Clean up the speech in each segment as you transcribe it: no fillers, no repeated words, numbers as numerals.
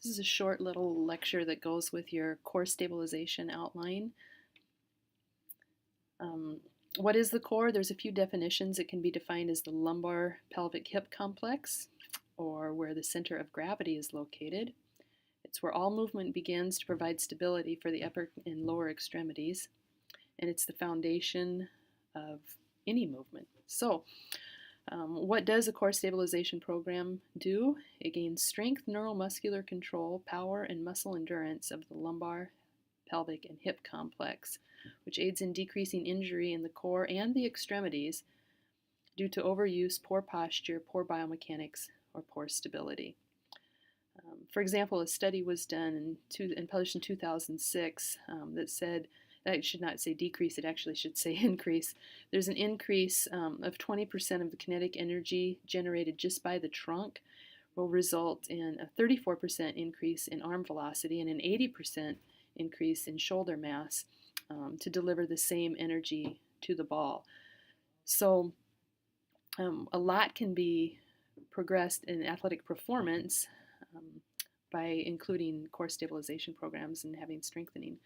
This is a short little lecture that goes with your core stabilization outline. What is the core? There's a few definitions. It can be defined as the lumbar pelvic hip complex, or where the center of gravity is located. It's where all movement begins to provide stability for the upper and lower extremities, and it's the foundation of any movement. So, what does a core stabilization program do? It gains strength, neuromuscular control, power, and muscle endurance of the lumbar, pelvic, and hip complex, which aids in decreasing injury in the core and the extremities due to overuse, poor posture, poor biomechanics, or poor stability. For example, a study was done and published in 2006 that said, that should not say decrease, it actually should say increase. There's an increase of 20% of the kinetic energy generated just by the trunk will result in a 34% increase in arm velocity and an 80% increase in shoulder mass to deliver the same energy to the ball. So a lot can be progressed in athletic performance by including core stabilization programs and having strengthening.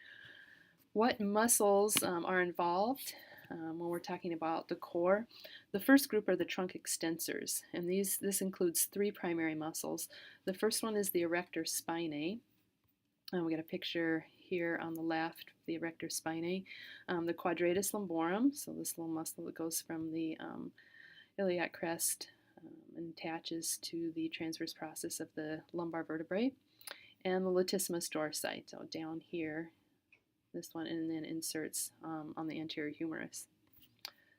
What muscles are involved when we're talking about the core? The first group are the trunk extensors, and this includes three primary muscles. The first one is the erector spinae. We got a picture here on the left, the erector spinae. The quadratus lumborum, so this little muscle that goes from the iliac crest and attaches to the transverse process of the lumbar vertebrae. And the latissimus dorsi, so down here, this one, and then inserts on the anterior humerus.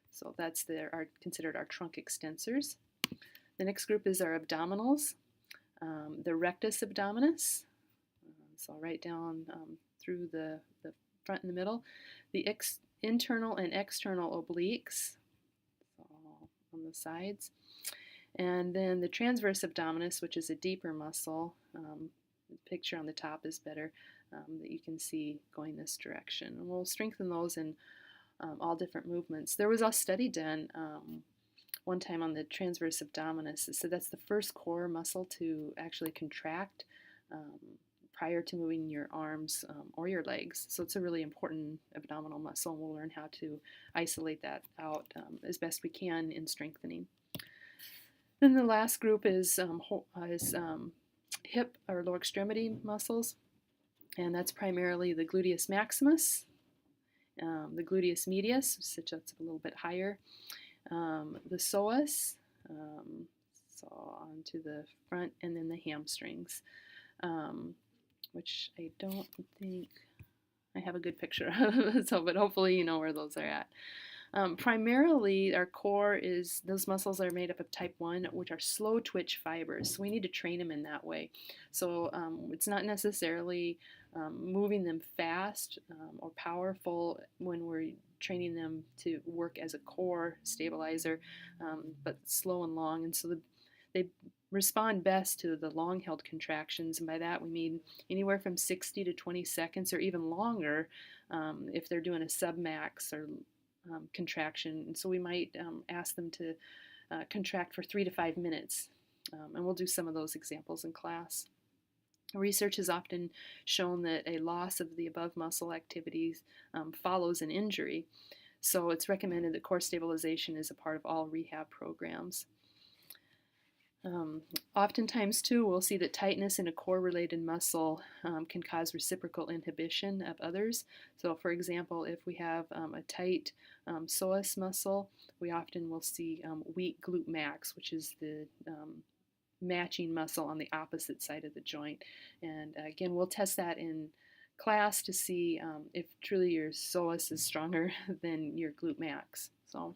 So that's considered our trunk extensors. The next group is our abdominals, the rectus abdominis, so right down through the front and the middle. The internal and external obliques, so on the sides. And then the transverse abdominis, which is a deeper muscle. The picture on the top is better, that you can see going this direction. And we'll strengthen those in all different movements. There was a study done one time on the transverse abdominis. So that's the first core muscle to actually contract prior to moving your arms or your legs. So it's a really important abdominal muscle, and we'll learn how to isolate that out as best we can in strengthening. Then the last group is hip or lower extremity muscles, and that's primarily the gluteus maximus, the gluteus medius, which that's a little bit higher, the psoas, so onto the front, and then the hamstrings, which I don't think I have a good picture of, so, but hopefully you know where those are at. Primarily, our core is, those muscles are made up of type 1, which are slow twitch fibers. So we need to train them in that way. So it's not necessarily moving them fast or powerful when we're training them to work as a core stabilizer, but slow and long. And so they respond best to the long-held contractions, and by that we mean anywhere from 60 to 20 seconds or even longer if they're doing a submax or contraction. And so we might ask them to contract for 3 to 5 minutes, and we'll do some of those examples in class. Research has often shown that a loss of the above muscle activities follows an injury, so it's recommended that core stabilization is a part of all rehab programs. Oftentimes, too, we'll see that tightness in a core-related muscle can cause reciprocal inhibition of others. So, for example, if we have a tight psoas muscle, we often will see weak glute max, which is the matching muscle on the opposite side of the joint. And again, we'll test that in class to see if truly your psoas is stronger than your glute max. So,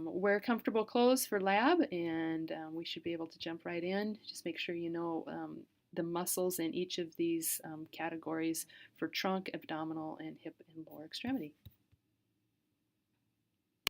wear comfortable clothes for lab, and we should be able to jump right in. Just make sure you know the muscles in each of these categories for trunk, abdominal, and hip and lower extremity.